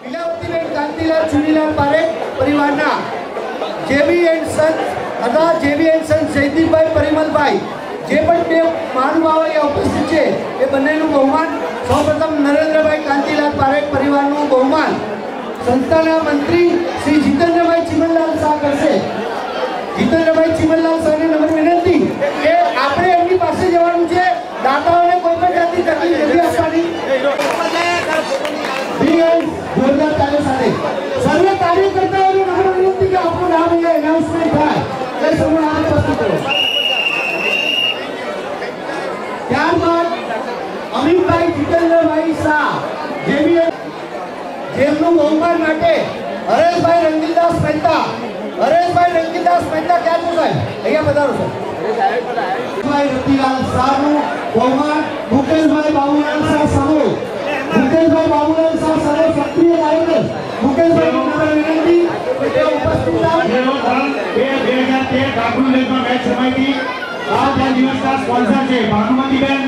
લીલાવતીબેન કાંતિલાલ ચુનીલાલ પારેખ પરિવારના જેબી and Sons તથા જેબી and Sons જયદીપભાઈ Parimalbhai જે પણ બે મહાનુભાવો અહીંયા ઉપસ્થિત છે એ બંનેનું બહુમાન સૌપ્રથમ નરેન્દ્રભાઈ કાંતિલાલ પારેખ પરિવારનું બહુમાન સંસ્થાના મંત્રી શ્રી જીતેન્દ્રભાઈ ચીમનલાલ શાહ કરશે। જીતેન્દ્રભાઈ ચીમનલાલ શાહને નમ્ર વિનંતી કે આપણે એમની પાસે જવાનું છે, દાતાઓને કોઈ પણ જાતની તકલીફ નથી આપવાની। જોરદાર તાળીઓ સાથે સર્વે કાર્યકર્તાઓને નમ્ર વિનંતી કે આપણું નામ અહીંયા એનાઉન્સમેન્ટ થાય એ સમૂહ આગળ પ્રસ્તુત કરો। ત્યારબાદ અમિતભાઈ જીતેન્દ્રભાઈ શાહ જેમનું બહુમાન માટે હરેશભાઈ રંગીલદાસ મહેતા ક્યાં છો સાહેબ? અહીંયા પધારો સર। ભાઈ રતિલાલ શાહનું બહુમાન મુકેશભાઈ બાબુલાલ શાહ સામો સક્રિય ડાયરેક્ટર મુકેશભાઈ નમ્ર વિનંતી કે ઉપસ્થિત થાઓ। 2013 ડાકુ વિલેજમાં મેચ રમાઈ હતી। આ દિવસના સ્પોન્સર છે ભાનુમતીબેન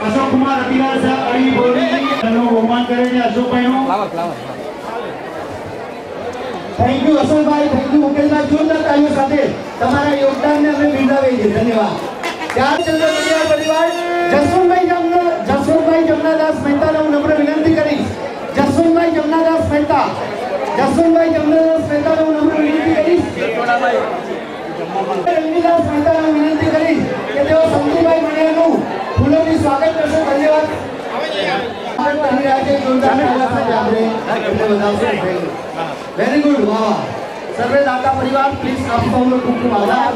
અશોક કુમાર રતિલાલ શાહ અળી બોરડી નું બહુમાન કરે છે અશોકભાઈનું। Thank you Ashokbhai, thank you Mukeshbhai, જોરદાર તાળીઓ સાથે તમારા યોગદાનને અમે બિરદાવીએ છીએ, ધન્યવાદ। ત્યારચંદ્ર પરિવાર પરિવાર જસવંતભાઈ જમનાદાસ મહેતાને હું નમ્ર વિનંતી કરીશ। જસવંતભાઈ જમનાદાસ મહેતાને હું નમ્ર વિનંતી કરીશ રંગીલાસ મહેતાને હું વિનંતી કરીશ કે તેઓ સંજયભાઈ મણિયાનું ફૂલોથી સ્વાગત કરશે, ધન્યવાદ। वेरी गुड, वाह। सर्वे दाता परिवार प्लीज आप सबको खूब आभार।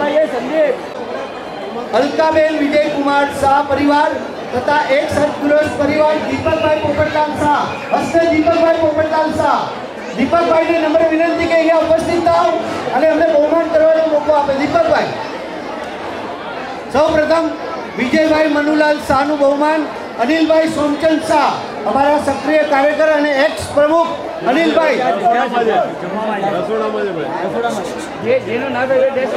अलकाबेन विजय कुमार शाह परिवार तथा एक सतपुरुष परिवार दीपकभाई पोपटलाल शाह हस्ते दीपकभाई पोपटलाल शाह दीपकभाई ने नम्र विनंती के यहाँ उपस्थित થાઓ અને અમને બહુમાન કરવાનો મોકો આપે। દીપકભાઈ સૌપ્રથમ વિજયભાઈ મનુલાલ શાહનું બહુમાન અનિલભાઈ સોમચંદ શાહ हमारा सक्रिय कार्यकर અને एक्स प्रमुख અનિલભાઈ જેનું નામ એ દેશ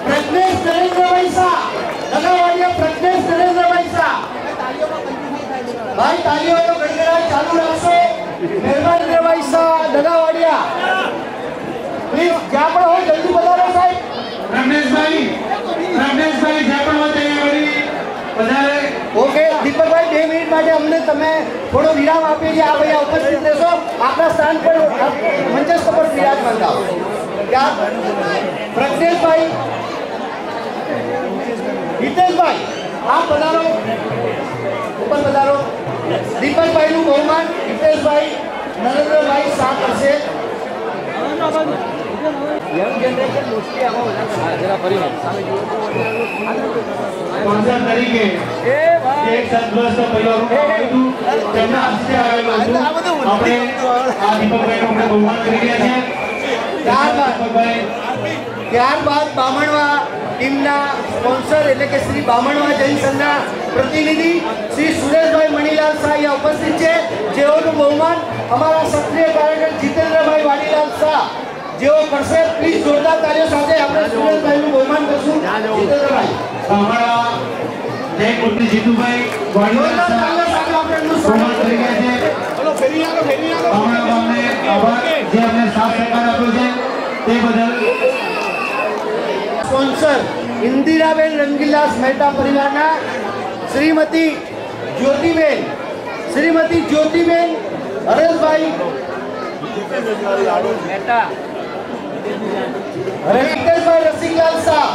પ્રજ્ઞેશ નરેન્દ્રભાઈ શાહ લગાવાડિયા પ્રજ્ઞેશ નરેન્દ્રભાઈ શાહ ભાઈ તાળીઓનો ગડગડાટ ચાલુ રાખશો। મહેરબાન નરેન્દ્રભાઈ શાહ લગાવાડિયા પ્લીઝ જ્યાં પણ હોય જલ્દી બતાવો સાહેબ। રમેશભાઈ જ્યાં પણ હોય તૈયારી વધારે ओके दीपकभाई 2 मिनिट માટે અમને તમે થોડો વિરામ આપીએ છીએ। આ ભૈયા ઉપસ્થિત રહેશો, આપણા સ્થાન પર મંચસ્થ પર વિરાજમાન થાઓ। ત્યાં પ્રજ્ઞેશભાઈ હિતેશભાઈ આપ પધારો, ઉપર પધારો। દીપકભાઈનું બહુમાન હિતેશભાઈ નરેન્દ્રભાઈ શાહ કરશે। યંગ જનરેશન મોસ્ટલી આમાં વધારે જરા પરિવાર સામે જુઓ સ્પોન્સર તરીકે એક સદસ્ય પરિવારનું આવેલું તેમના હસ્તે આવેલું હતું। આપણે આ દીપકભાઈનું આપણે બહુમાન કરી રહ્યા છીએ। ત્યારબાદ બામણવા ટીમના સ્પોન્સર એટલે કે શ્રી બામણવા જૈન સંઘના પ્રતિનિધિ શ્રી સુરેશભાઈ મણીલાલ શાહ અહીંયા ઉપસ્થિત છે, જેઓનું બહુમાન અમારા સક્રિય કાર્યકર જીતેન્દ્રભાઈ વાડીલાલ શાહ જેઓ કરશે। પ્લીઝ જોરદાર તાળીઓ સાથે આપણે સુરેશભાઈનું બહુમાન કરશું। જીતેન્દ્રભાઈ અમારા જય પુત્રી જીતુભાઈ વાડીલાલ શાહ આપણે એમનું બહુમાન કરી રહ્યા છે। ચલો ફેરી આવો અમારા ગામને આભાર જે અમને સાથ સહકાર આપ્યો છે તે બદલ। સ્પોન્સર ઇન્દિરાબેન રંગીલાસ મહેતા પરિવારના શ્રીમતી જ્યોતિબેન હરેશભાઈ મહેતા हितेशभाई रसिकलाल शाह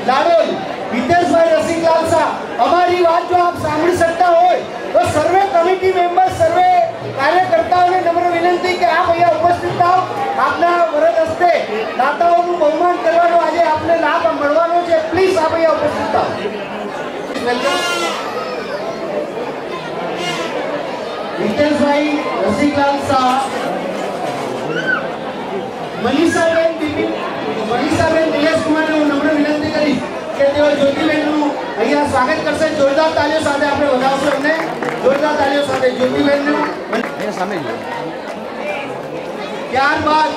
लाडोल हितेशभाई रसिकलाल शाह हमारी बात जो आप सामने सकता हो तो सर्वे कमिटी मेंबर सर्वे कार्यकर्ताओं नम्र विनंती कि आप यहाँ उपस्थित થાઓ। આપના વરદ હસ્તે દાતાઓનું બહુમાન કરવાનો આજે આપને લાભ મળવાનો છે। પ્લીઝ આપ અહીંયા ઉપસ્થિત થાઓ। हितेशभाई रसिकलाल शाह મનીષાબેન દિનેશ કુમારને હું નમ્ર વિનંતી કરીશ કે તેઓ જ્યોતિબેનનું અહીંયા સ્વાગત કરશે। જોરદાર તાળીઓ સાથે આપણે વધાવશું એમને, જોરદાર તાળીઓ સાથે જ્યોતિબેનનું સામે। ત્યારબાદ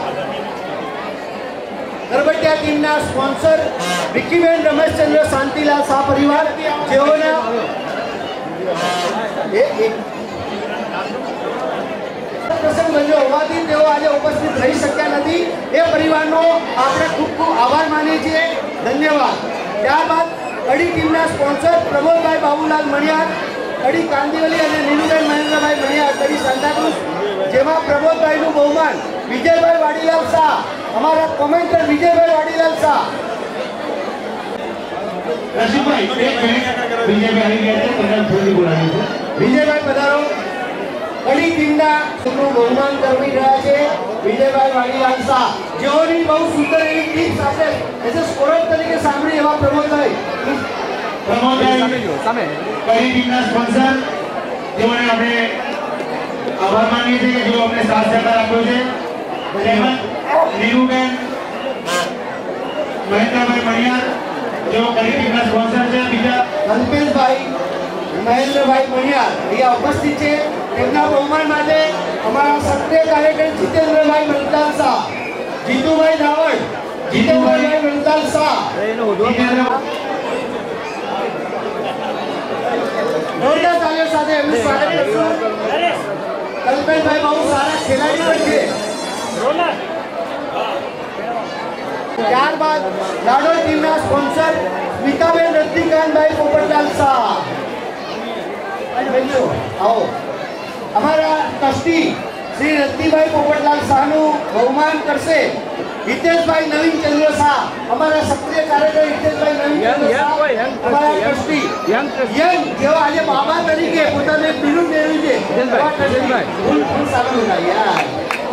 ગરબટિયા ટીમના સ્પોન્સર વિકીબેન રમેશચંદ્ર શાંતિલાલ શાહ પરિવાર જેઓના હોવાથી તેઓ આજે ઉપસ્થિત રહી શક્યા નથી। એ પરિવારનો આપણે ખૂબ ખૂબ આભાર માનીએ છીએ। ધન્યવાદ। ત્યારબાદ કડી ટીમના સ્પોન્સર પ્રમોદભાઈ બાબુલાલ મણિયાર, કડી કાંદીવલી અને નીલુબેન મહેન્દ્રભાઈ મણિયાર, કડી સાંતાક્રુઝ, જેમાં પ્રમોદભાઈનું બહુમાન વિજયભાઈ વાડીલાલ શાહ, અમારા કોમેન્ટર વિજયભાઈ વાડીલાલ શાહ। વિજયભાઈ પધારો। કડી ટીમના બહુમાન કરી રહ્યા છે વિજયભાઈ વાડીલાલ શાહ, જેઓની બહુ સુંદર એવી ટીમ સાથે એઝ અ સ્કોરર તરીકે સાંભળી એવા પ્રમોદભાઈ કડી ટીમના સ્પોન્સર જેઓને આપણે આભાર માનીએ છીએ કે જેઓ અમને સાથ સહકાર આપ્યો છે। નીરુબેન મહેન્દ્રભાઈ મણિયાર જેઓ કડી ટીમના સ્પોન્સર છે। બીજા અલ્પેશભાઈ મહેન્દ્રભાઈ મણિયાર અહીંયા ઉપસ્થિત છે। તેમના બહુમાન માટે અમારા સક્રિય કાર્યકર જીતેન્દ્રભાઈ મલતાલ શાહ, જીતુભાઈ દાવડ, જીતુભાઈ મલતાલ શાહ, જોરદાર તાલીઓ સાથે એમનું સ્વાગત કરશું। કલ્પેશભાઈ બહુ સારા ખેલાડી પણ છે। ત્યારબાદ લાડોલ ટીમના સ્પોન્સર સ્મિતાબેન રજનીકાંતભાઈ પોપટલાલ શાહ, આવો। અમારા ટ્રસ્ટી શ્રી રજનીભાઈ પોપટલાલ શાહનું બહુમાન કરશે હિતેશભાઈ નવીનચંદ્ર શાહ, અમારા સક્રિય કાર્યકર હિતેશભાઈ નવીનચંદ્ર શાહ, અમારા ટ્રસ્ટી યંગ જેઓ આજે બાબા તરીકે પોતાને બિરુદ મેળવ્યું છે એવા ટ્રસ્ટી ફૂલ સારું યાર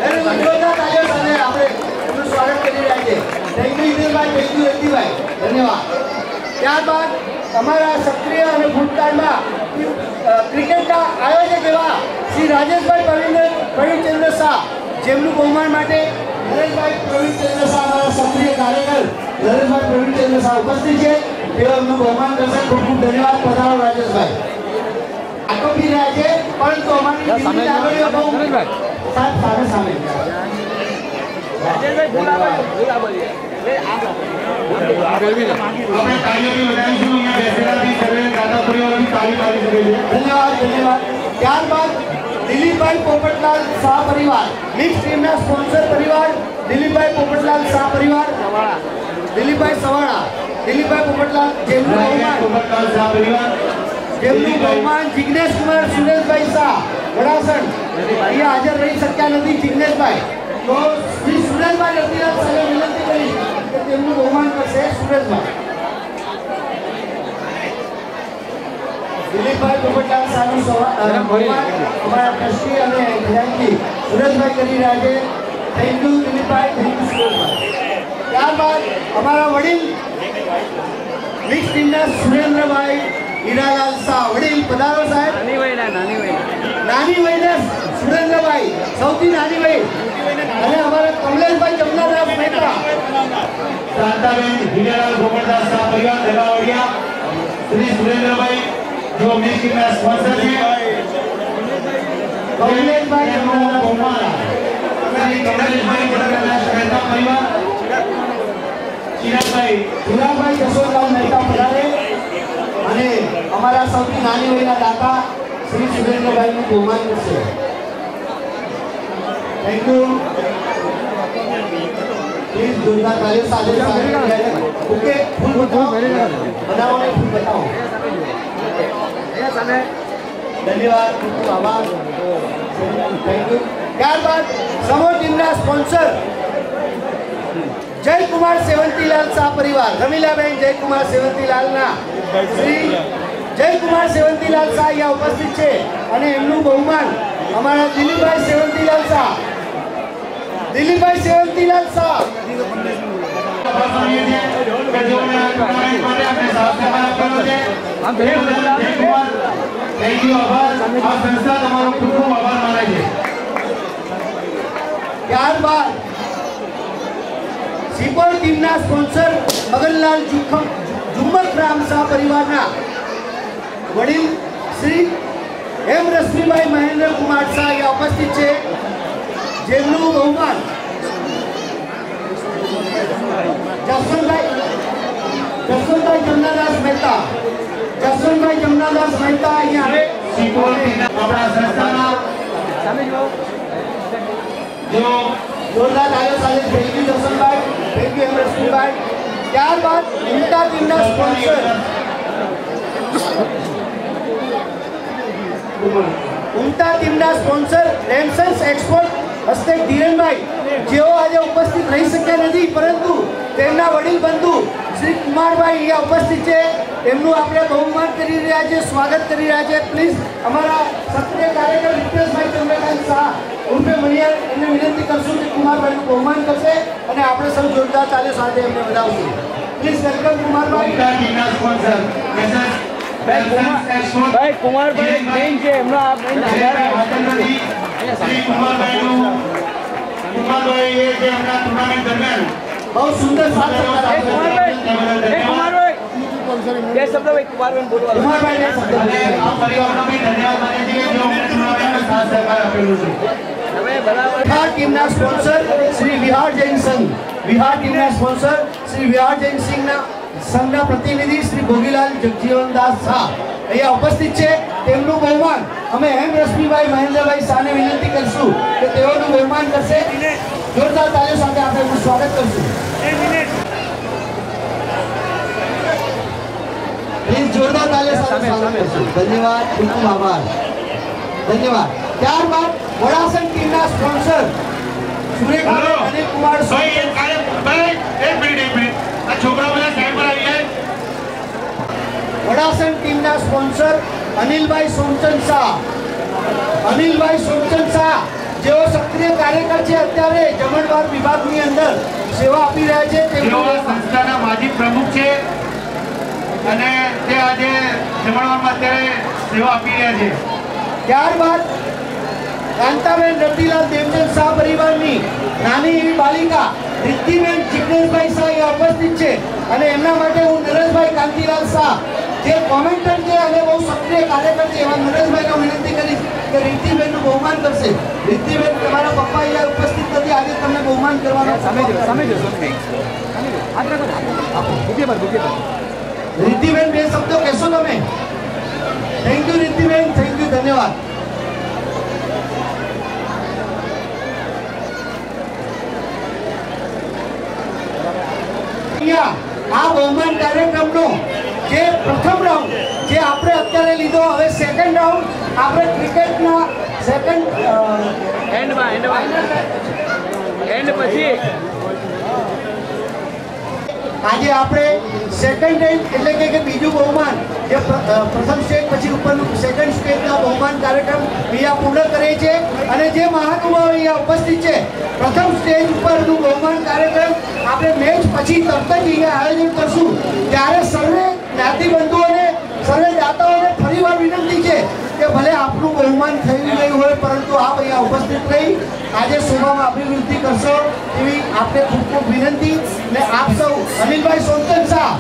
એને જોરદાર તાળીઓ સાથે આપણે એમનું સ્વાગત કરી રહ્યા છે। Thank you Hiteshbhai, thank you Rajnibhai, ધન્યવાદ। ત્યારબાદ અમારા સક્રિય અને ભૂતકાળમાં ક્રિકેટના આયોજક એવા શ્રી રાજેશભાઈ પ્રવીણચંદ્ર શાહ, જેમનું બહુમાન માટે નરેશભાઈ પ્રવીણચંદ્ર શાહ, અમારા સક્રિય કાર્યકર નરેશભાઈ પ્રવીણચંદ્ર શાહ ઉપસ્થિત છે। તેઓ એમનું બહુમાન કરશે। ખૂબ ખૂબ ધન્યવાદ। પધારો રાજેશભાઈ। આટો પી રહ્યા છે પરંતુ અમારી ટીમની આગળીઓ બહુ સામે રાજેશભાઈ બોલાવા ધન્યવાદ। ત્યારબાદ દિલીપભાઈ પોપટલાલ શાહ પરિવાર, મિક્સ ટીમના સ્પોન્સર પરિવાર દિલીપભાઈ પોપટલાલ શાહ પરિવાર, દિલીપભાઈ સવાણા, દિલીપભાઈ પોપટલાલ, જેમનું બહુમાન જિગ્નેશ કુમાર સુરેશભાઈ શાહ વડાસણ અહીંયા હાજર રહી શક્યા નથી। જિગ્નેશભાઈ તો શ્રી સુરેશભાઈ રતિલાલ સાહેબ વિનંતી કરી કે તેમનું બહુમાન કરશે સુરેશભાઈ। દિલીપભાઈ પોપટલાલ શાહનું બહુમાન અમારા ટ્રસ્ટી અને ખજાનચી સુરેશભાઈ કરી રહ્યા છે। Thank you Dilipbhai, thank you Sureshbhai. ત્યારબાદ અમારા વડીલ મિક્સ ટીમના સુરેન્દ્રભાઈ હીરાલાલ શાહ, વડીલ પધારો સાહેબ। નાની વયના સુરેન્દ્રભાઈ, સૌથી નાની વય, અને અમારા કમલેશભાઈ જમનાદાસ મહેતા, શાંતાબેન હીરાલાલ પોપટલાલ શાહ પરિવાર દેવાવડિયા, શ્રી સુરેન્દ્રભાઈ जो मिस टीमના સ્પોન્સર છે। કમલેશભાઈ જમનાદાસ મહેતા, શ્રી કમલેશભાઈ જમનાદાસ મહેતા પરિવાર, ચિરાગભાઈ જશોદલાલ મહેતા પધારે અને અમારા સૌથી નાની વયના દાતા શ્રી સુરેન્દ્રભાઈનું બહુમાન કરશે। Thank you. પ્લીઝ જોરદાર તાળીઓ સાથે ઓકે ફૂલ બતાવો, બનાવો ને ફૂલ બતાવો। ધન્યવાદ, ખૂબ ખૂબ આભાર, થેન્ક યુ। ત્યારબાદ સમો ટીમના સ્પોન્સર જયકુમાર સેવંતીલાલ શાહ પરિવાર, રમીલાબેન જયકુમાર સેવંતીલાલના શ્રી જયકુમાર સેવંતીલાલ શાહ અહીંયા ઉપસ્થિત છે અને એમનું બહુમાન અમારા દિલીપભાઈ સેવંતીલાલ શાહ, દિલીપભાઈ સેવંતીલાલ શાહ ત્યારબાદ સિપોર ટીમના સ્પોન્સર મગનલાલ ઝુમ્મર રામ શાહ પરિવારના વડીલ શ્રી એમ રશ્મિભાઈ મહેન્દ્ર કુમાર શાહ અહીંયા ઉપસ્થિત છે, જેમનું બહુમાન જસવંતભાઈ જમનાદાસ મહેતા, જસવંતભાઈ જમનાદાસ મહેતા અહીંયા આવે। जो જોરદાર તાળીઓ સાથે thank you Darshanbhai, thank you Hemarsinhbhai. ત્યારબાદ ઉમટા ટીમના સ્પોન્સર રેન્સન્સ એક્સપોર્ટ હસ્તે ધીરેનભાઈ, જેઓ આજે ઉપસ્થિત રહી શક્યા નથી, પરંતુ તેમના વડીલ બંધુ શ્રી કુમારભાઈ અહીંયા ઉપસ્થિત છે. એમનું આપણે બહુમાન કરી રહ્યા છે, સ્વાગત કરી રહ્યા છે. પ્લીઝ અમારા સક્રિય કાર્યકર રિતેશભાઈ ચંદ્રકાંત શાહ ઉર્ફે મણિયાર, એમને વિનંતી કરશું કે કુમારભાઈનું બહુમાન કરશે અને આપણે સૌ જોરદાર તાલીઓ સાથે એમને વધાવશું. Please welcome કુમારભાઈ. ટીમના સ્પોન્સર ભાઈ કુમારભાઈ મેઇન છે એમનો આ મેઇન શ્રી કુમારભાઈ એ જે હમણાં ટુર્નામેન્ટ દરમિયાન બહુ સુંદર સાથ સહકાર આપ્યો. કુમારભાઈ બે શબ્દ ભાઈ કુમારભાઈ બોલવા કુમારભાઈને શબ્દ અને આ પરિવારનો બી ધન્યવાદ માનીએ છીએ કે જેઓ અમને ટુર્નામેન્ટમાં સાથ સહકાર આપેલું છે. તમે બરાબર વિહાર ટીમના સ્પોન્સર શ્રી વિહાર જૈન સંઘ, વિહાર ટીમના સ્પોન્સર શ્રી વિહાર જૈન સંઘના પ્રતિનિધિ શ્રી ભોગીલાલ જગજીવનદાસ શાહ અહીંયા ઉપસ્થિત છે. તેમનું બહુમાન અમે હેમ રશ્મિભાઈ મહેન્દ્રભાઈ શાહને વિનંતી કરશું કે તેઓનું બહુમાન કરશે. જોરદાર તાળીઓ સાથે આપણે એમનું સ્વાગત કરશું. પ્લીઝ જોરદાર તાળીઓ સાથે સ્વાગત કરશું. ધન્યવાદ, ખૂબ ખૂબ આભાર, ધન્યવાદ. ત્યારબાદ વડાસન ટીમના સ્પોન્સર સુરેખા અનિલ કુમાર ભાઈ એક મિનિટ આ છોકરા બધા સાઈડ પર આવી જાય. વડાસન ટીમના સ્પોન્સર અનિલભાઈ સોમચંદ શાહ, અનિલભાઈ સોમચંદ શાહ જેઓ સક્રિય કાર્યકર છે, અત્યારે જમણવાર વિભાગની અંદર સેવા આપી રહ્યા છે. તેઓ સંસ્થાના માજી પ્રમુખ છે અને તે આજે જમણવારમાં અત્યારે સેવા આપી રહ્યા છે. ત્યારબાદ કાંતાબેન રતિલાલ દેવચંદ શાહ પરિવારની નાની એવી બાલિકા રિદ્ધિબેન જિગ્નેશભાઈ શાહ અહીંયા ઉપસ્થિત છે અને એમના માટે હું નરેશભાઈ કાંતિલાલ શાહ જે કોમેન્ટર છે અને બહુ સક્રિય કાર્યકર છે એવા નરેશભાઈને વિનંતી કરીશ કે રિદ્ધિબેનનું બહુમાન કરશે. રિદ્ધિબેન, તમારા પપ્પા અહીંયા ઉપસ્થિત નથી, આજે તમને બહુમાન કરવાનું. રિદ્ધિબેન, બે શબ્દો કહેશો તમે? થેન્ક યુ રિદ્ધિબેન, થેન્ક યુ, ધન્યવાદ. આ બહુમાન કાર્યક્રમનો જે પ્રથમ રાઉન્ડ જે આપણે અત્યારે લીધો, હવે સેકન્ડ રાઉન્ડ આપણે ક્રિકેટના સેકન્ડ એન્ડ પછી આજે આપણે સેકન્ડ એટલે કે બીજું બહુમાન જે પ્રથમ સ્ટેજ પછી ઉપરનું સેકન્ડ સ્ટેજના બહુમાન કાર્યક્રમ અહીંયા પૂર્ણ કરે છે અને જે મહાનુભાવો અહીંયા ઉપસ્થિત છે પ્રથમ સ્ટેજ ઉપરનું બહુમાન કાર્યક્રમ આપણે મેચ પછી તરત જ અહીંયા આયોજન કરશું. ત્યારે સર્વે જ્ઞાતિબંધુઓને, સર્વે દાતાઓને ફરીવાર વિનંતી છે કે ભલે આપનું બહુમાન થઈ ગયું હોય પરંતુ આપ અહીંયા ઉપસ્થિત રહી આજે શોભામાં અભિવૃદ્ધિ કરશો એવી આપણે ખૂબ ખૂબ વિનંતી. ને આપ સૌ અનિલભાઈ સોમચંદ શાહ,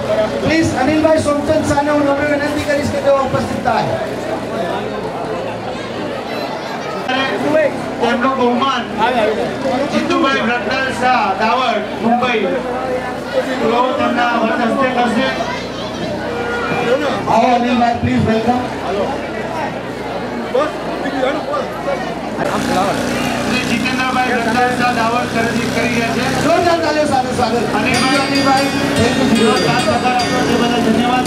પ્લીઝ અનિલભાઈ સોમચંદ શાહને હું નમ્ર વિનંતી કરીશ કે તેઓ ઉપસ્થિત થાય. તેમનું બહુમાન જીતુભાઈ વ્રતલાલ શાહ દાવડ મુંબઈ તેઓ તેમના વરદ હસ્તે કરશે. આવો અનિલભાઈ, પ્લીઝ વેલકમ. શ્રી જીતેન્દ્રભાઈ વ્રતલાલ શાહ દાવડ કરી રહ્યા છે. જોરદાર તાળીઓ સાથે સ્વાગત. અનિલભાઈ થેન્ક યુ. સાથ સહકાર આપ્યો તે બદલ ધન્યવાદ.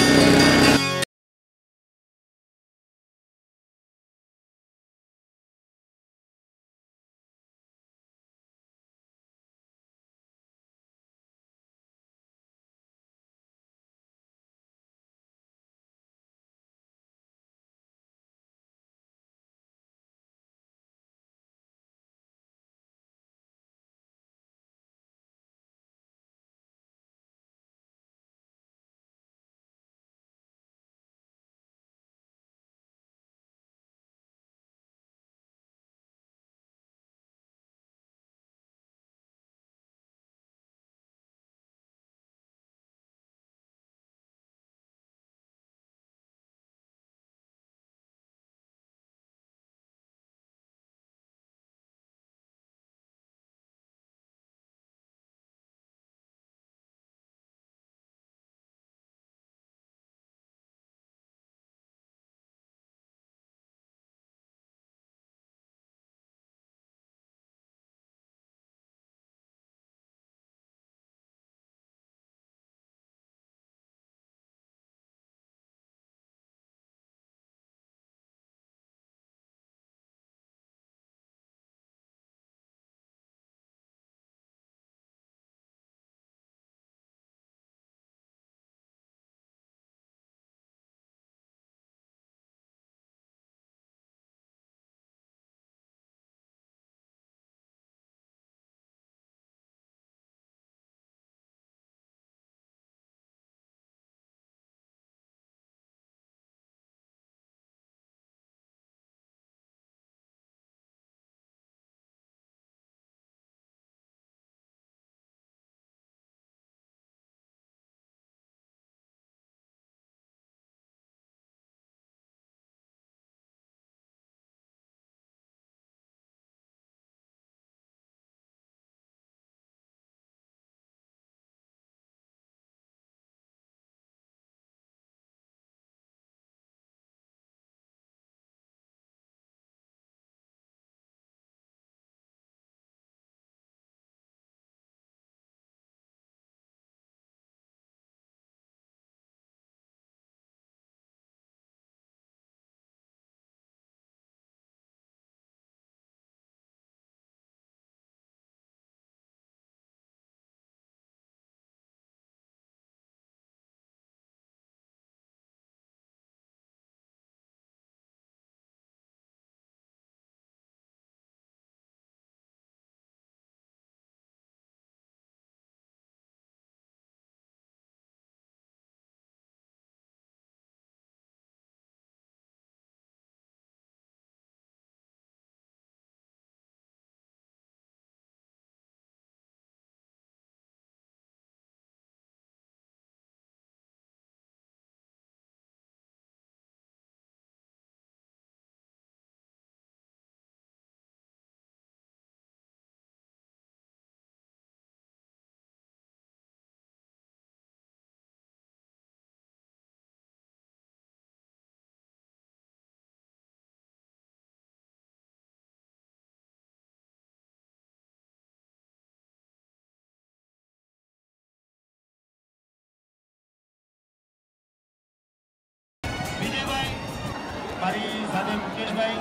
મારી સાથે મુકેશભાઈ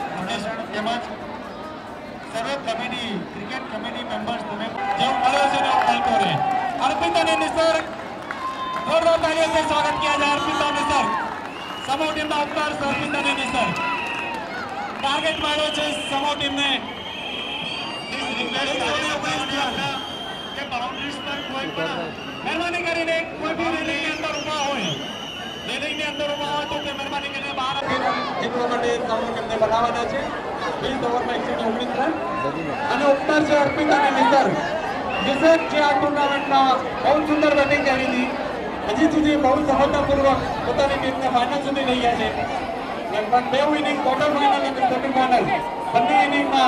ફાઉન્ડેશન તેમજ સર્વ કમિટી ક્રિકેટ કમિટી મેમ્બર્સ તમે જેવું મળ્યો છે ને મળતો રહે. अर्पिता ने निसर जोरदार तालियों से स्वागत किया जाए. अर्पिता निसर समूह टीम का उपकार अर्पिता ने निसर टारगेट मारो છે સમૂહ ટીમ ને કે બાઉન્ડ્રીઝ પર કોઈ પણ મહેરબાની કરીને કોઈ પણ રેલિંગ ની અંદર ઊભા હોય રેલિંગ ની અંદર ઊભા હોય તો તે મહેરબાની કરીને બહાર જીતવા માટે સમૂહ ટીમને બનાવવાના છે. 20 ઓવરમાં 119 રન અને ઉપકાર છે अर्पिता ने निसर जिसे आ टूर्नामेंट में बहुत सुंदर बैटिंग करी थी. हजी सुधी बहुत सफलतापूर्वक પોતાની ટીમને ફાઇનલ સુધી લઈ ગયા છે. લગભગ 2 ઇનિંગ ક્વાર્ટર ફાઇનલ અને સેમી ફાઇનલ બંને ઇનિંગમાં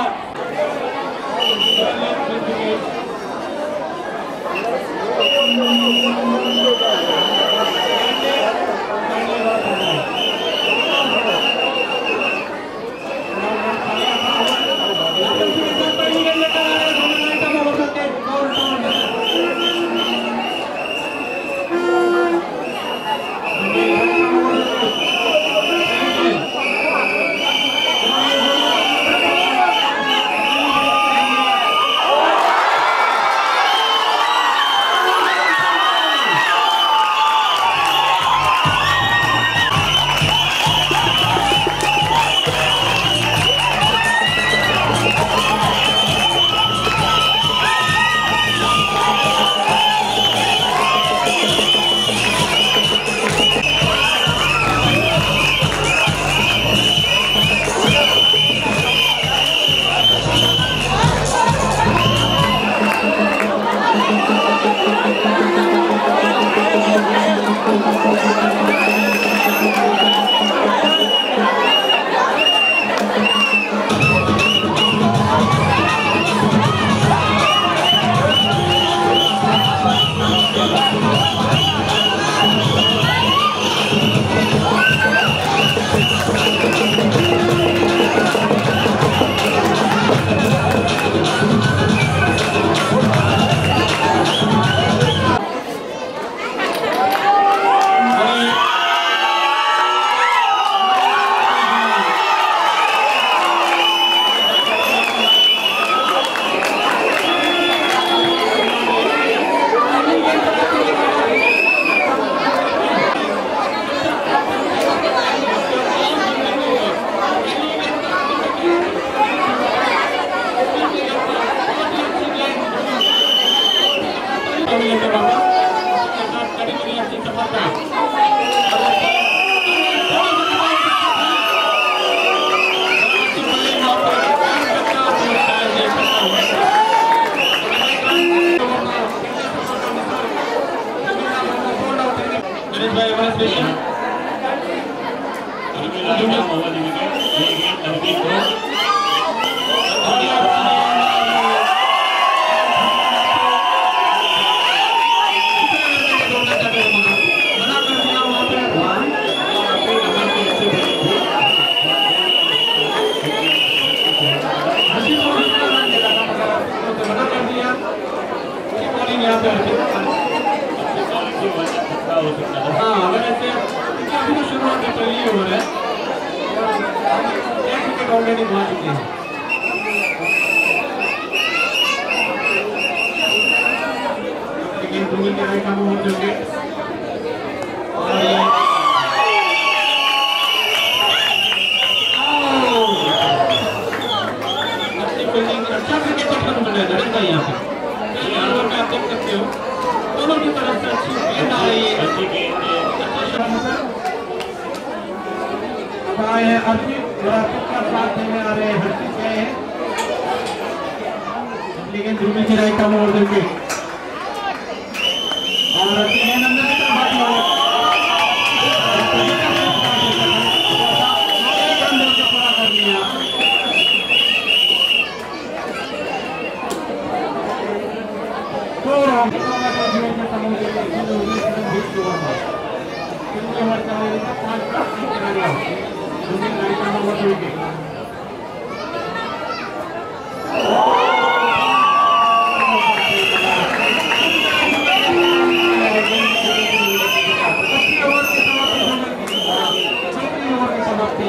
ऑलरेडी पहुंच चुके हैं. लेकिन दूर के राइट हम हो चुके अच्छी फील्डिंग अच्छा क्रिकेट पसंद कर रहे हैं यहाँ पे. आप देख सकते हो दोनों की तरफ से अच्छी गेंद आ रही है. अच्छी गेंद आए हैं अर्पित का साथ देने आ रहे हैं. हर्षित गए हैं लेकिन ध्रुवी की राइट काम ओवर करके और अंदर की तरफ पूरा कर लिया. तो समाप्ति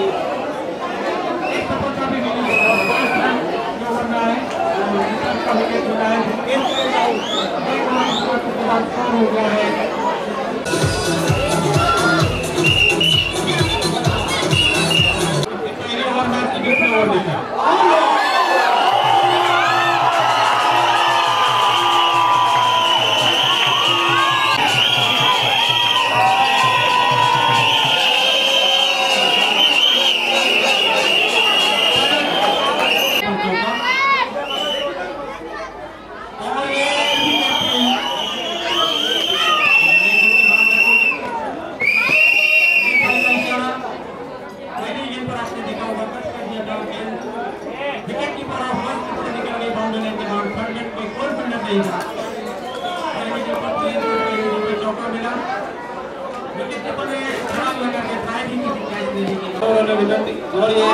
नहीं था। चौका मिला, विकेट कीपर ने छलांग लगा के ट्राई की कैच देने की और ये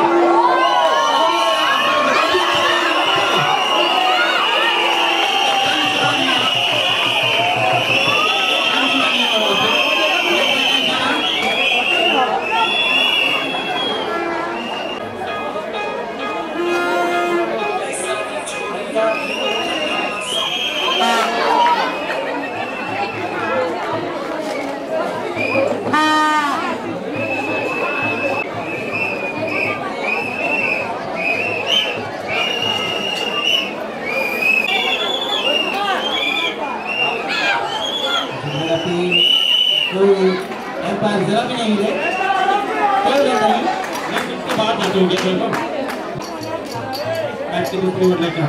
एम्पायर जरा भी नहीं हिले, कोई बात नहीं, लेकिन इसके बाद आते होंगे तो मैच की दूसरी ओर लेकर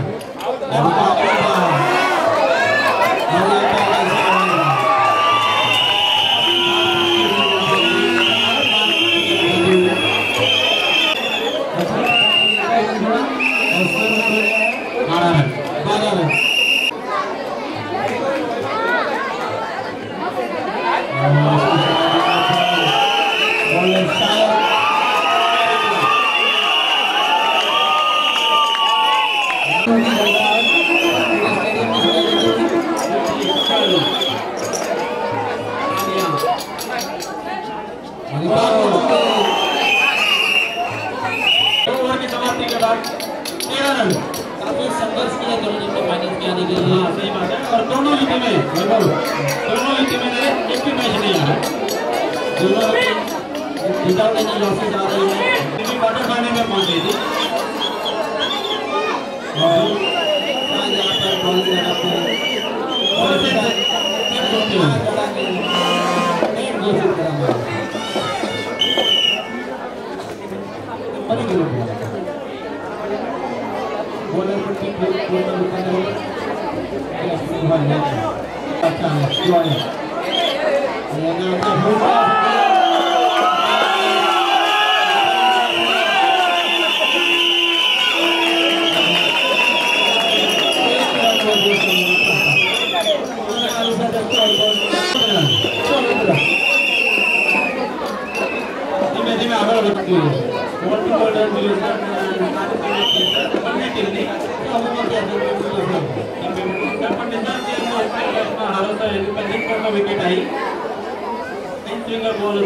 काफी संघर्ष किया दोनों टीम ने फाइनल में आने के लिए। सही बात है। और दोनों ही टीमें एक भी मैच नहीं आ रहा, दोनों विदाउट एनी लॉसेस आ रही है, क्वार्टर फाइनल में पहुंच गई थी। और यहाँ पर बॉलिंग लगाते हैं और बॉलर पर टीम अच्छा धीमे-धीमे आगे बढ़ती है। विकेट आई बॉल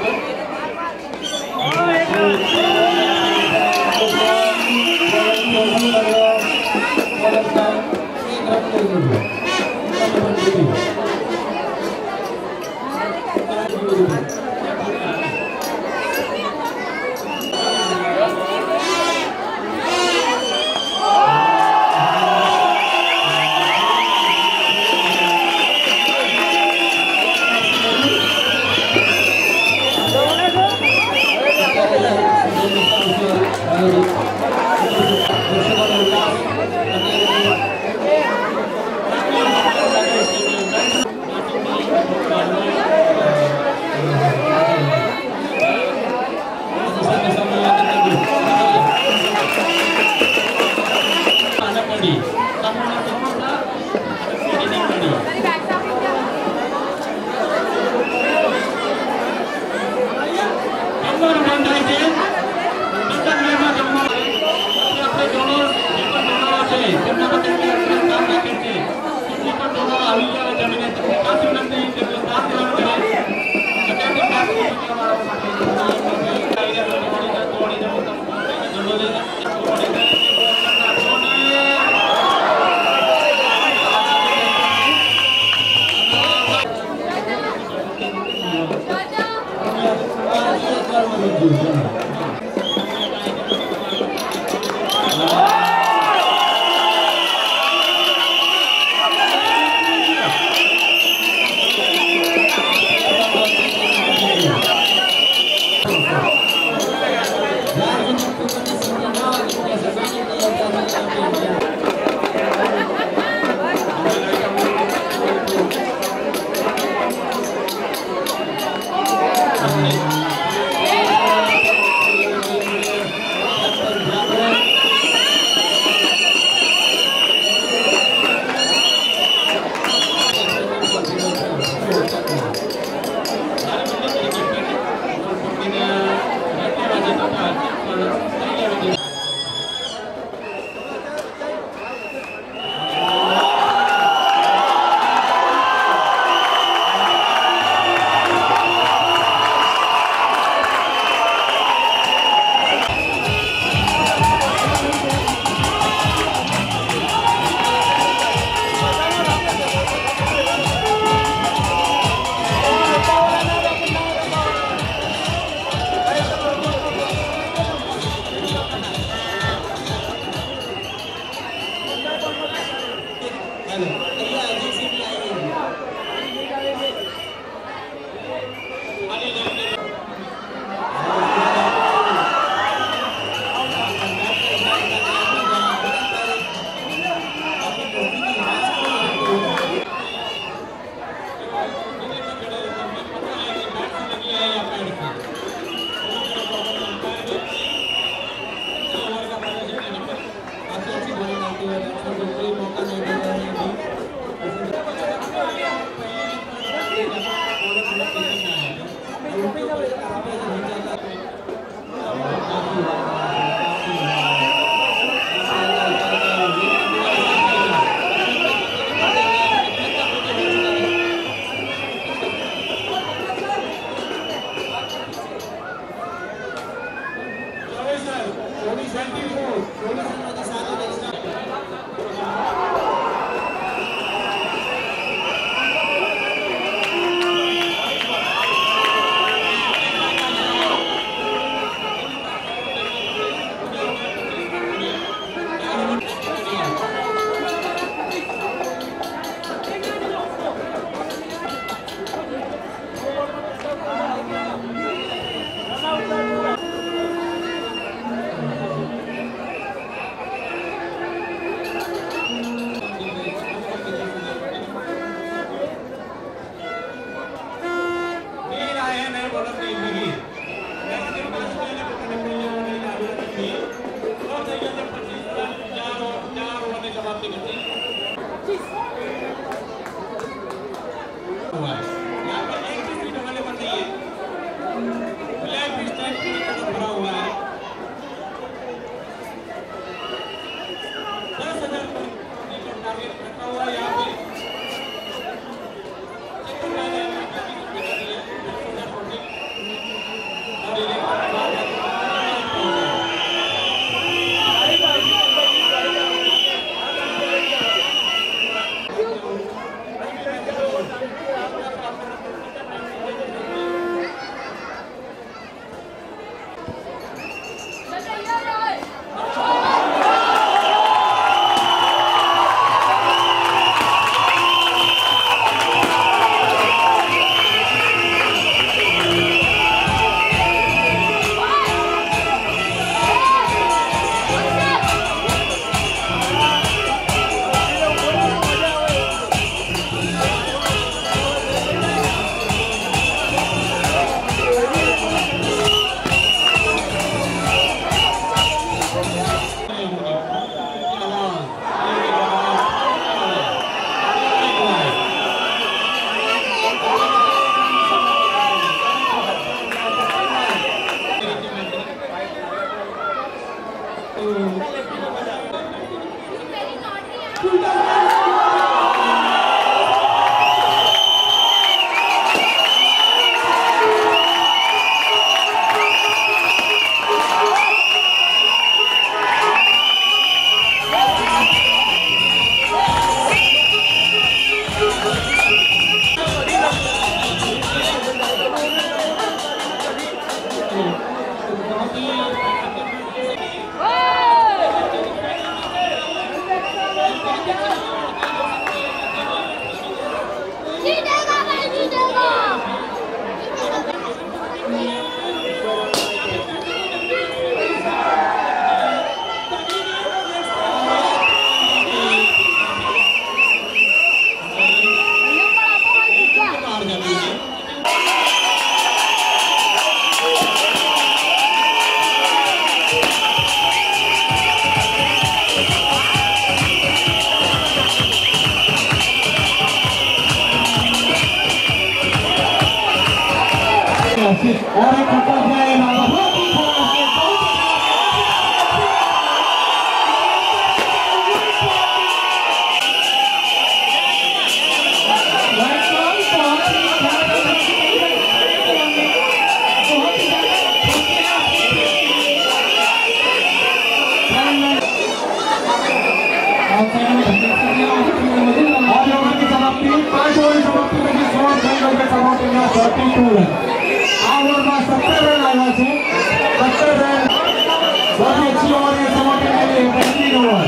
बहुत अच्छी ओवर है समाप्ति के लिए 100 ओवर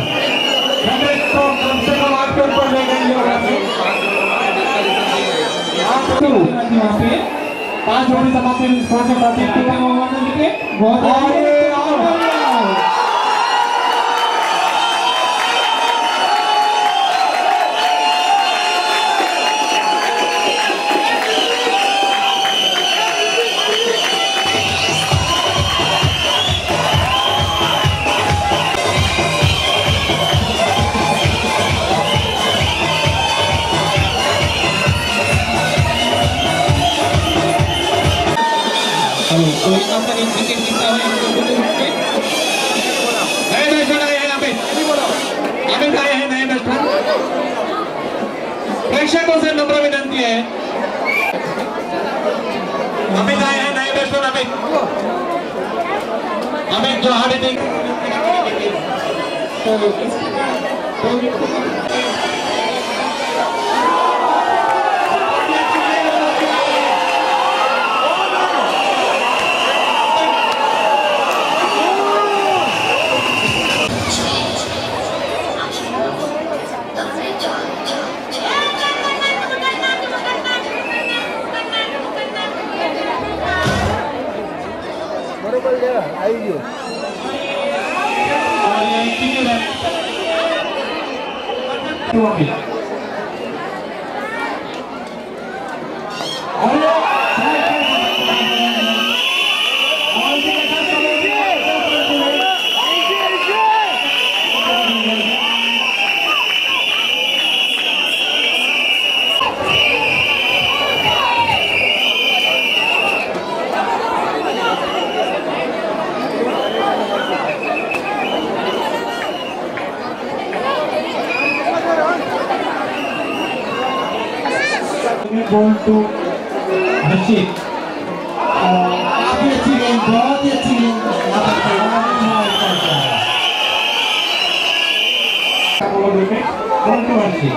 100 तो कम से कम आपके ऊपर ले गई वहाँ पे 5 जोड़ी समाप्ति स्कोर से प्राप्त किया बहुत प्रेक्षकों से नम्र विनंती है। अमित आए हैं नए बैट्समैन अमित जो हार्दिक बॉल टू हर्षित काफी अच्छी गेंद बहुत ही अच्छी गेंद बॉल टू हर्षित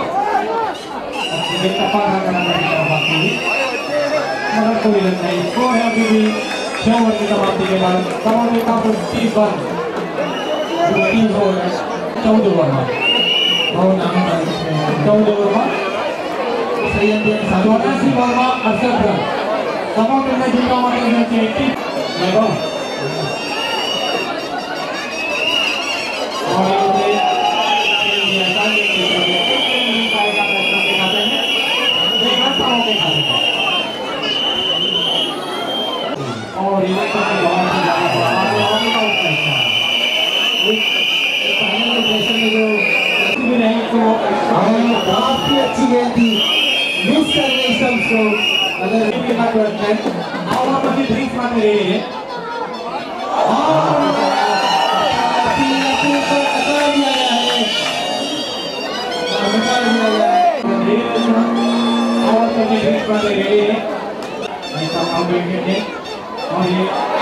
मगर कोई रन नहीं स्कोर है अभी भी 6 ओवर की समाप्ति के बाद समाप्ति का 30 रन 3 ओवर 14 ओवर में 14 ओवर में Donasi Barma Arsad run. Someone in the Jika Mata is 80. Level. और काफी अच्छी गेंद थी मिस कर गई सबको अगर ये ना करते और वहां पर ड्रिंक मार रहे हैं और हटा दिया गया है और कभी ड्रिंक मार रहे हैं ऐसा काम करेंगे और ये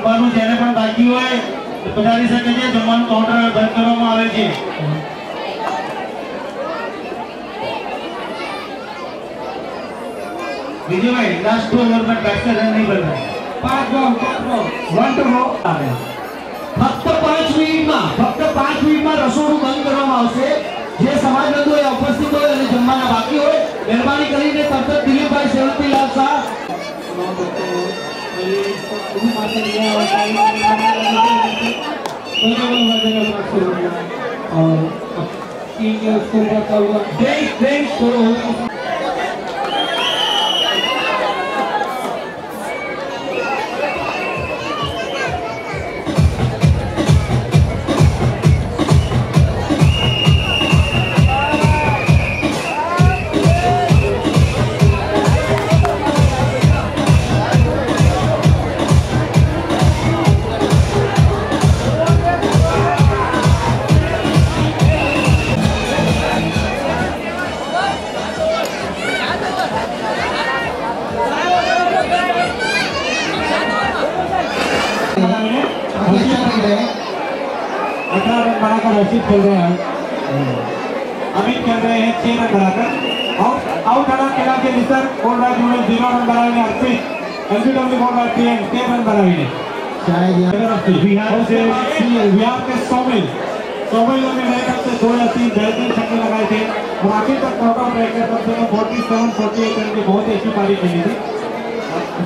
જમવાનું જેને પણ બાકી હોય પધારી શકે છે જમવાનું કાઉન્ટર બંધ કરવામાં આવે છે વિજયભાઈ લાસ્ટ 2 ઓવર में बैट्समैन रन नहीं बन रहा 5 बॉल 1 टू 4 ફક્ત 5 મિનિટમાં રસોડું બંધ કરવામાં આવશે જે સમાજ બંધુઓ ઉપસ્થિત હોય અને જમવાના બાકી હોય મહેરબાની કરીને તરત દિલીપભાઈ સેવંતીલાલ શાહ और रशीद खेल रहे हैं, अमित खेल रहे हैं 6 रन बनाकर। आउट रन खेला के निसर बोल रहा है 0 रन बनाए अर्पित एलबीडब्ल्यू बोल रहा है 10 रन बनाए शायद बिहार के सोमिल ने मेरे ख्याल से 2 या 3 बेहतरीन छक्के लगाए थे और आखिर तक नॉट आउट रहकर कम से कम 47-48 रन की बहुत अच्छी पारी खेली थी।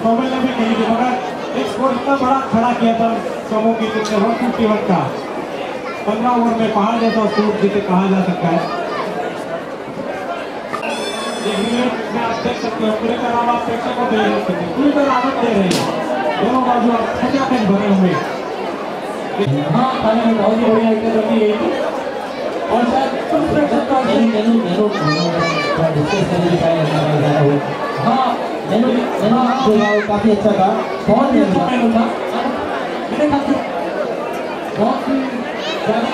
सोमिल ने भी खेली थी मगर एक स्कोर इतना बड़ा खड़ा किया था समूह की 151 का 15 ओवर में पहाड़ जैसा स्कोर जिसे कहा जा सकता है। आप देख सकते हो पूरी तरह आप प्रेक्षकों को दे सकते हैं, पूरी तरह आनंद दे रहे हैं दोनों बाजू खचाखच भरे हुए। हाँ खाने में बहुत ही बढ़िया आइटम रखी गई थी और शायद कुछ प्रेक्षक का मेनू काफी अच्छा था, बहुत ही अच्छा मेनू था मेरे ख्याल से बहुत ही ज़्यादा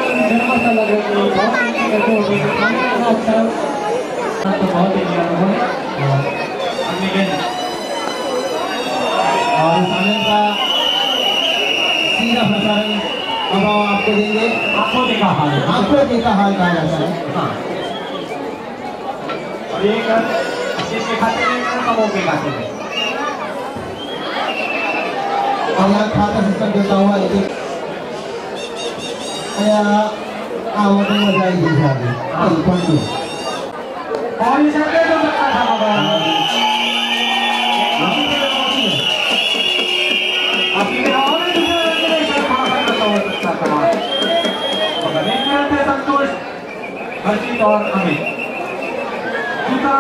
सा लग रहा है, बहुत ही करते होते थे खाने का अच्छा तो बहुत ही और सालन का सीधा प्रसारण अब आपको देंगे। आपको देखा हाल कहा जाता है। हाँ और एक जिसके खाते में कमों के खाते में और यहाँ खाता सिस्टम देता हुआ लेकिन वो तो मजा ही दिखा दी और इस हफ्ते तो सकता था संतोष हर्षित और अमित दूसरा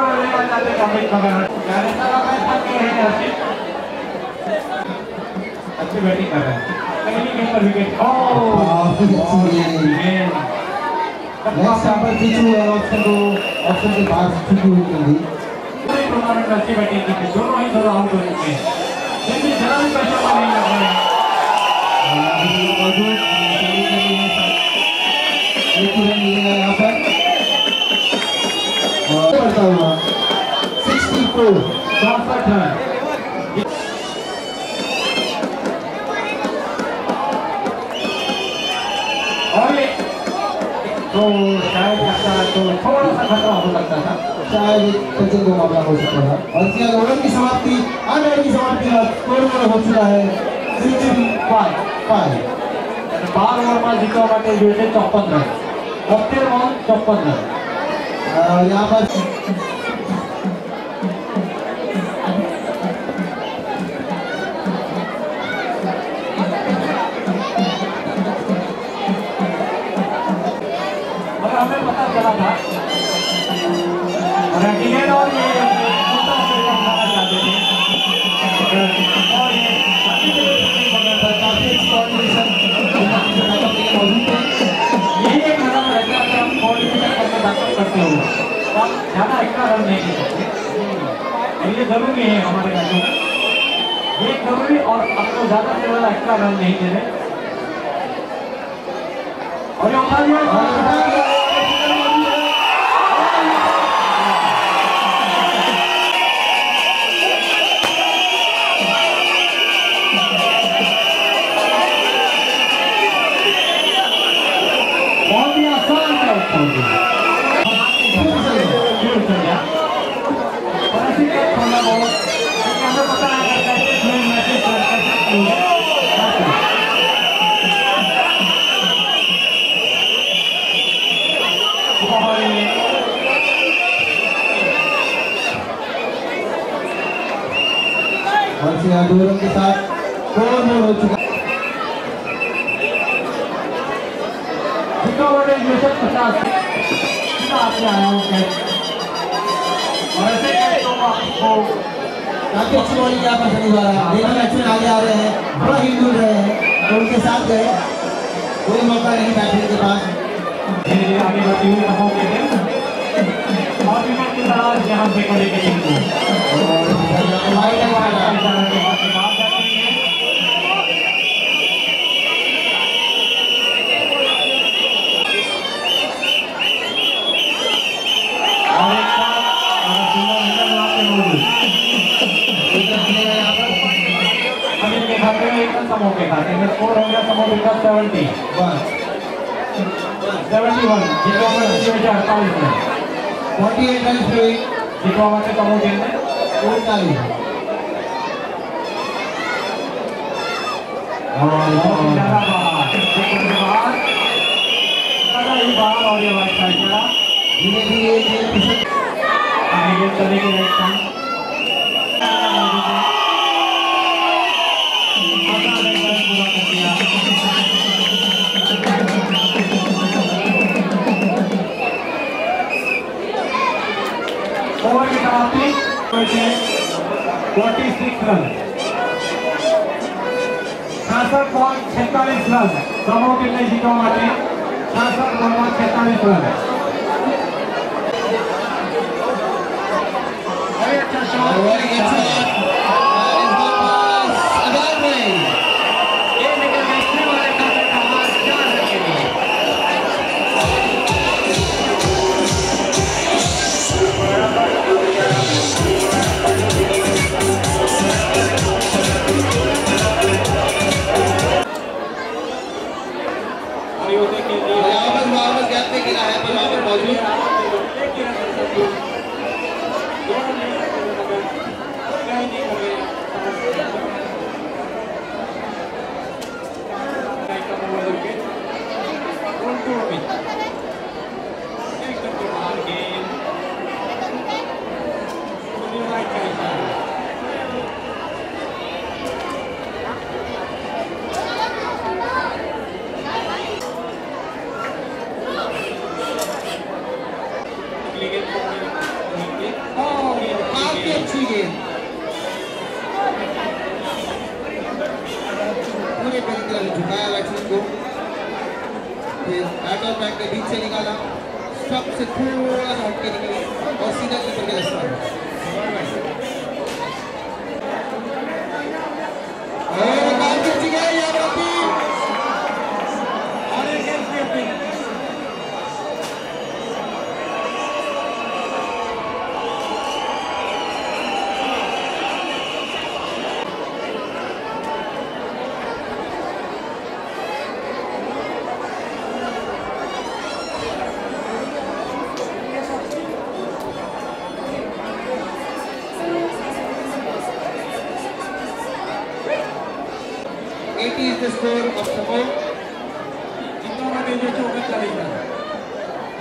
अमित मगर अच्छी बैटिंग कर रहे हैं पहली गेंद पर विकेट ऑप्शन के बाद छुट्टी हुई टूर्नामेंट में अच्छी बैटिंग की थी, दोनों ही थोड़ा आउट हो चुके हैं लेकिन जरा भी प्रेशर नहीं लग रहे हैं। यहाँ पर बढ़ता हुआ 64 रन और तो शायद लगता है तो थोड़ा सा खतरा हो सकता था, शायद पंचम को मामला हो सकता था और इसके बाद ओवर की समाप्ति स्कोर हो चुका है 65 12 ओवर में जीतवा માટે જોઈએ 54 रन 54 रन यहाँ पर हमें पता चला था और ये चाहते करते हो तो आप ज़्यादा एक्स्ट्रा रन नहीं दे सकते, ये जरूरी है हमारे मैचों में, ये जरूरी और आपको ज़्यादा से ज़्यादा एक्स्ट्रा रन नहीं दे रहे और ये उठा दिया बहुत ही आसान है आंदोलन के साथ हो चुका काफी अच्छी बॉलिंग यहाँ पर शनिवार बैट्समैन आगे आ रहे हैं, थोड़ा हिल डुल रहे हैं तो उनके साथ गए, कोई मौका नहीं बैट्समैन के पास आगे बढ़ती हुई और विकेट की तरह यहाँ पे करेंगे समूह के खाते में स्कोर हो गया समूह का 70 71 जीतवा पर 48 में 48 रन पे जीतवा માટે કમો ટીમ ને 48 और ज्यादा बाहर बाहर और ये वाइट साइड चला धीरे-धीरे आगे चले के राइट साइड पूरा कर दिया ओवर की समाप्ति 46 रन 66.46 रन समूह टीमने जीतवा માટે 66.46 रन very अच्छा shot very good shot इस बार पास अदार में ये निकल गई इसने वाले खाते का हाथ 4 रन के लिए वापस गैप पे गिरा है पर वापस मौजूद काफी अच्छी गेंद पूरे तरीके से झुकाया बैट्समैन को फिर बैट और बैट के बीच से निकाला स्टंप से थोड़ा सा हटके निकली और सीधा कीपर के रास्ता और काफी अच्छी गेंद यहाँ पर और एक गेंद is the score of support. जितना माने जो चौका चलेगा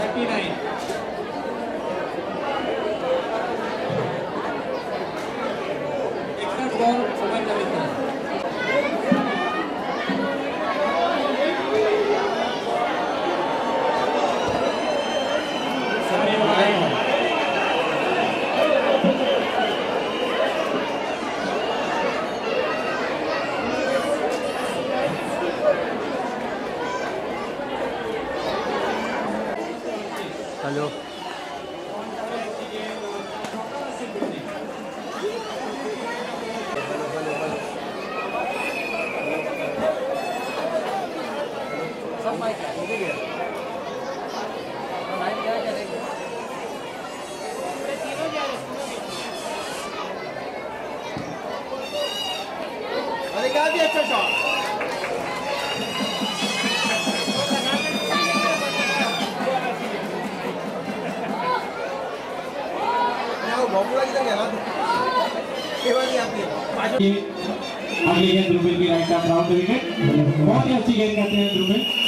39. एक्स्ट्रा बॉल ओवर चलेगा. सारे वाले हेलो अरे काफी अच्छा शॉट अगली गेंद ध्रुवील की राइट आर्म राउंड विकेट बहुत ही अच्छी गेंद करते हैं ध्रुवील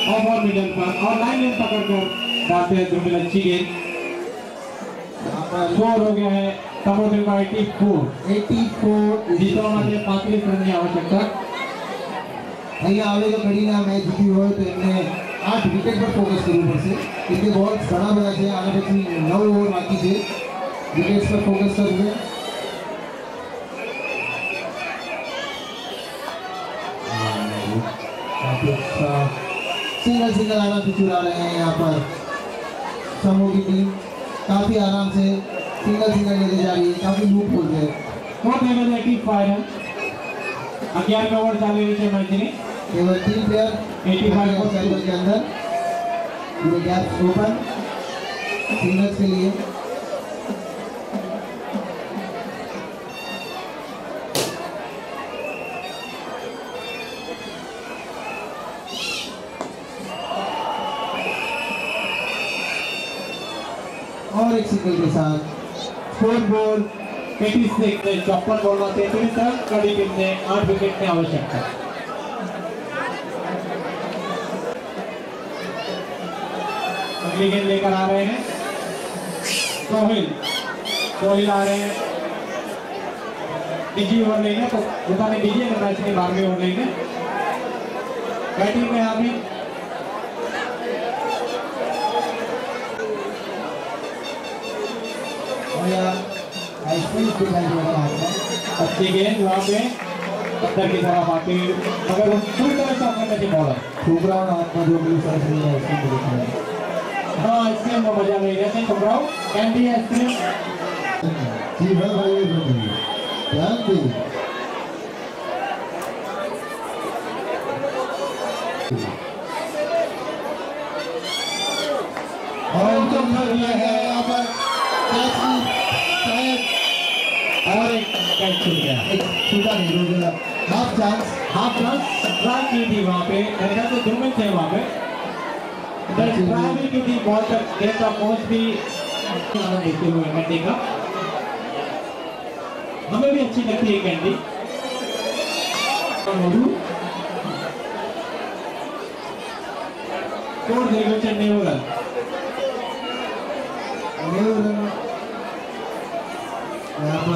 ऑफ और मिडल पर और लाइन लेंथ पकड़कर डालते हैं ध्रुवील अच्छी गेंद स्कोर हो गया है समोटिल का 84 जीतवा માટે 35 રનની આવશ્યકતા અહીંયા આવેલો ઘડીના મેચ જીતી હોય તો એમને 8 વિકેટ પર ફોકસ કરવું પડશે એટલે બોલ્સ ઘણા બધા છે આના પછી 9 ઓવર બાકી છે વિકેટ્સ પર ફોકસ કરવું सिंगल सिंगल आराम से चुरा रहे हैं यहाँ पर समूह की टीम काफी आराम से सिंगल सिंगल लेके जा रही है काफी लूप होल है स्कोर टेबल 85 रन 11 ओवर चालू है मैच में केवल 3 प्लेयर 85 सर्कल के अंदर ये गैप ओपन सिंगल्स के लिए सिंगल के साथ। स्कोर बोर्ड 86 ने 54 बॉलों से 63 कड़ी टीम ने 8 विकेट की आवश्यकता। अगली गेंद लेकर आ रहे हैं सोहिल आ रहे हैं। डीजी ओवर लेंगे तो बता नहीं डीजी ने मैच में 12वें ओवर लेंगे। बैटिंग में अभी अच्छी गेंद वहाँ पे अंदर की तरफ आती मगर वो पूरी तरह से अपने में बॉलर ठुकराव आपका जो भी सरसरी है उसको देखना है। हाँ आइसक्रीम वो मजा ले रहे थे ठुकराव कैंडी आइसक्रीम जी भाई ध्यान दे और तो दिया है यहाँ पर और एक कैच छूट गया। एक छूटा नहीं रोक दिया। हाफ चांस ट्राई की थी वहाँ पे मेरे ख्याल से 2 में थे वहाँ पे ट्राई भी की थी बॉल तक गेंद का पहुँच भी देखते हुए कैंडी का हमें भी अच्छी लगती है कैंडी। स्कोर देखो चेन्नई रन यहाँ पर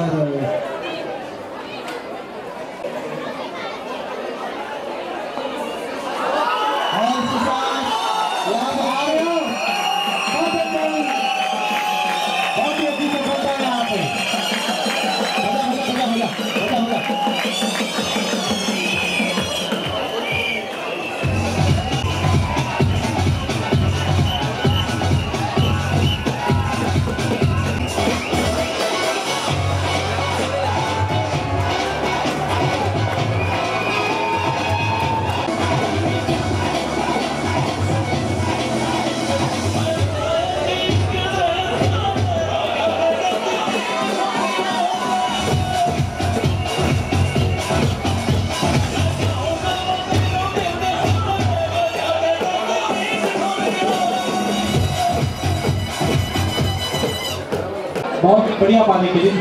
बहुत बढ़िया पाने के लिए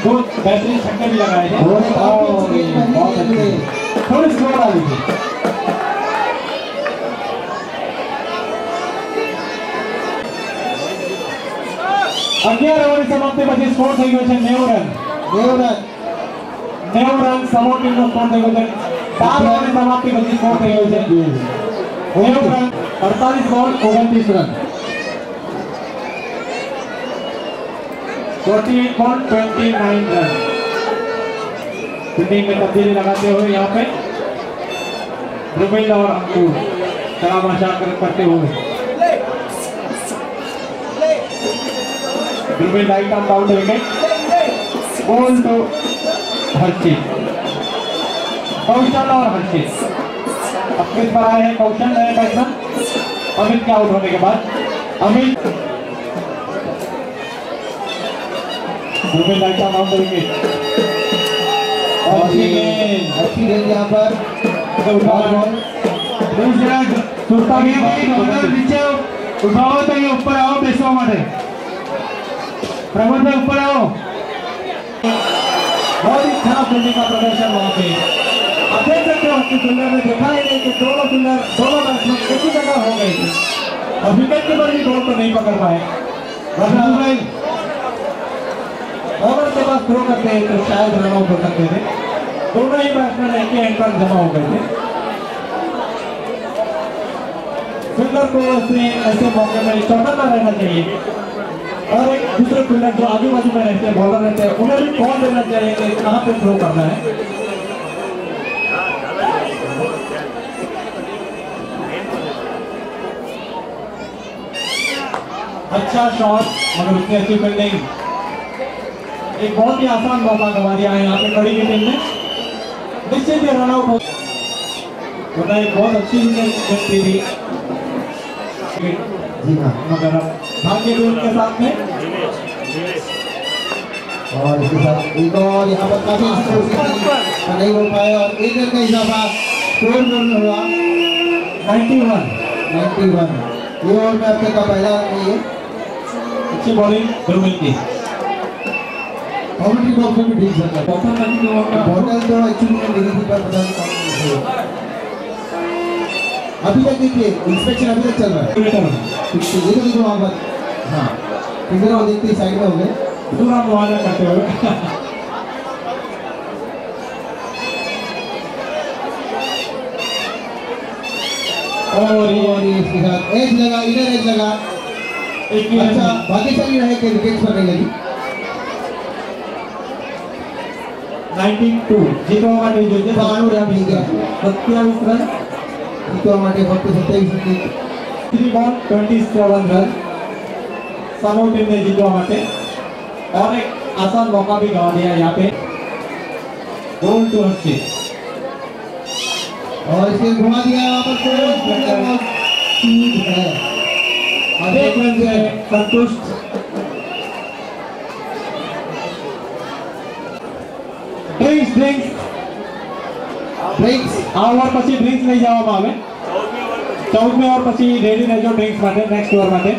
2 बेहतरीन छक्के भी लगाए थे बहुत अच्छे थोड़ी स्लो डाली थी। अग्यारह ओवर समाप्ति પછી સ્કોર થઈ ગયો છે 90 રન સમાપ્તિનો સ્કોર થઈ ગયો છે 12 ઓવર સમાપ્તિ પછી સ્કોર થઈ ગયો છે 90 રન 48 બોલ 29 રન 48.29 रन फील्डिंग में तब्दीली लगाते हुए यहाँ पे ध्रुवील और अंकुर तमाशा करते हुए Dhruvil right arm down wicket ball to Harshit Kaushal और हर्षित अब किस पर आए हैं कौशल नए बैट्समैन अमित के आउट होने के बाद अमित लाइट आउट विकेट अच्छी गेंद यहाँ पर दूसरा सुरता भी नीचे उठाओ तो ये ऊपर आओ बेसवा मारे प्रबंध ऊपर आओ बहुत ही खराब फील्डिंग का प्रदर्शन वहाँ पे आप देख सकते हो कि फील्डर ने देखा ही नहीं कि दोनों बैट्समैन एक ही जगह हो गए थे और विकेट कीपर भी बॉल को नहीं पकड़ पाए भाई ओवर के बाद थ्रो करते हैं तो शायद रन आउट हो सकते थे दोनों ही बैट्समैन एक ही एंड पर जमा हो गए थे फील्डर को ऐसे मौके में चौकन्ना रहना चाहिए और एक दूसरे फील्डर जो आजू बाजू में रहते हैं बॉलर रहते हैं उन्हें भी कॉल देना चाहिए कि कहाँ पे थ्रो करना है। अच्छा शॉट मगर उतनी अच्छी फील्डिंग एक बहुत ही आसान मौका गवा दिया है यहाँ पे कड़ी की टीम ने निश्चित ही रन आउट हो एक बहुत अच्छी थी जी हाँ मगर भाग्य भी उनके साथ में और इसके साथ एक और यहाँ पर काफी नहीं हो पाए और एक रन का इजाफा स्कोर हुआ 91 ये ओवर में अब तक का पहला रन नहीं है अच्छी बॉलिंग ध्रुवील की। कमेंट्री बॉक्स में भी ठीक चल रहा है। बॉटल तो एक्चुअली में मेरी थी पर पता नहीं कौन है। अभी तक देखिए इंस्पेक्शन अभी तक चल रहा है। ये तो देखो वहाँ पर, हाँ इधर और देखते साइड में हो गए पूरा मुआवजा करते हुए। और ये इसके साथ एज लगा, इधर एज लगा। अच्छा भाग्यशाली रहे कि विकेट्स पर नहीं लगी। 92 जीतवा માટે જોઈએ तो आनो रहा भी गया 27 रन, जीतवा માટે फक्त 27 रन 3 बॉल 27 रन सामो टीम ने जीतवा માટે। और एक आसान मौका भी गवा दिया यहाँ पे, गोल टू हर्षित। और इसे घुमा दिया वहाँ पर चूक है। अब एक रन से संतुष्ट। ड्रिंक्स આ ઓવર પછી ડ્રિંક્સ લઈ જવામાં આવે। 14મી ઓવર પછી રેડી રહેજો ડ્રિંક્સ માટે, નેક્સ્ટ ઓવર માટે।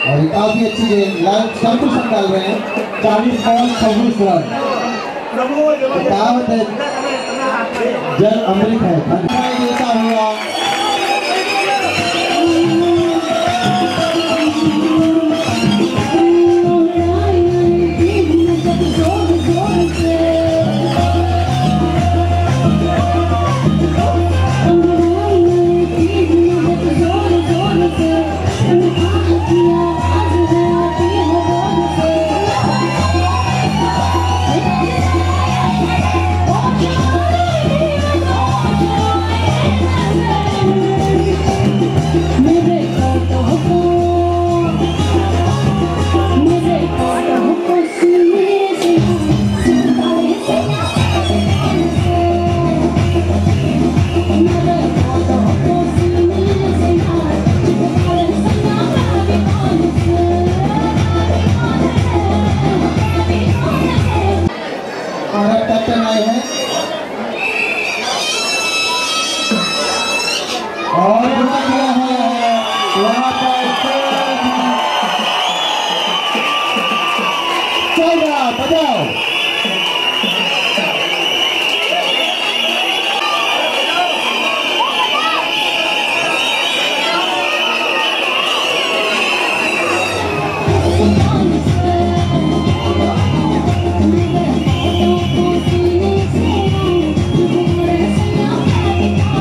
और काफी अच्छी गेंद संतुष्ट डाल रहे हैं। 40 बॉल 26 रन। कहावत है जल अमृत है देता हुआ।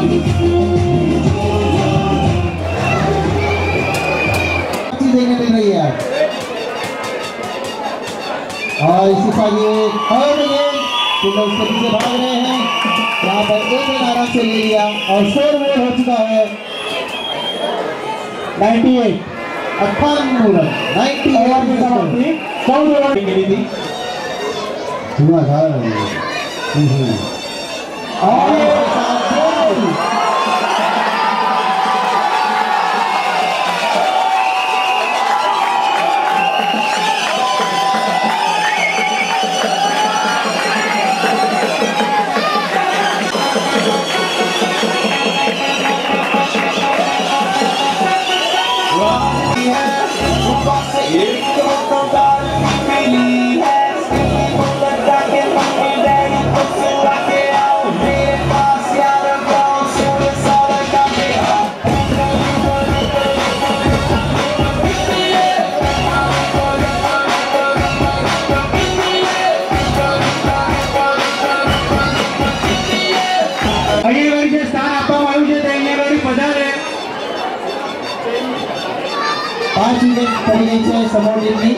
Thank you. और इसी के आगे और गेंद फील्डर उसके पीछे भाग रहे हैं। यहाँ पर एक रन आराम से ले लिया और स्कोर गोल हो चुका है 98 98 रन 98 की समाप्ति 14 ओवर की गेंद थी हुआ था और पांच विकेट पड़ी गई है समूह टीम की।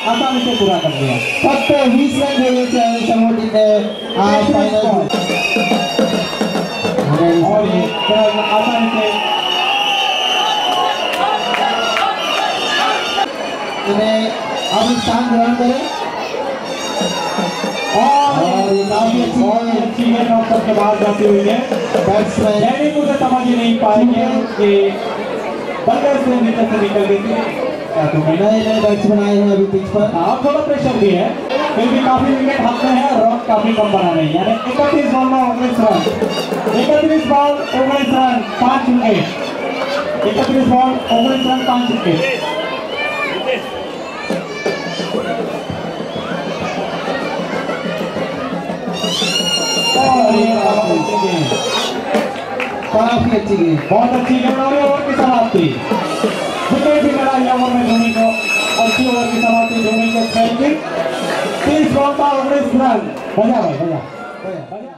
आसानी से पूरा कर दिया। फक्त 20 रन देने से समूह टीम ने फाइनल और आसानी से अब स्थान ग्रहण करें और काफी अच्छी है नौकर के बाद जाती हुई है बैट्समैन मुझे समझ ही नहीं पाएंगे कि बगैर से नीचे से निकल गई थी। तो नए बैट्समैन आए हैं अभी पिच पर। हाँ थोड़ा प्रेशर भी है फिर भी काफी विकेट हाथ में है और रन काफी कम बना रहे हैं यानी 31 बॉल में 19 run 31 ball 19 run 5 wicket 31 ball 19 run 5 wicket. काफी अच्छी गेंद बहुत अच्छी गेंद और ओवर की समाप्ति विकेट भी मिला ओवर में धोनी को। अच्छी ओवर की समाप्ति धोनी को 30 बॉल पर 19 रन। बजा भाई बजा।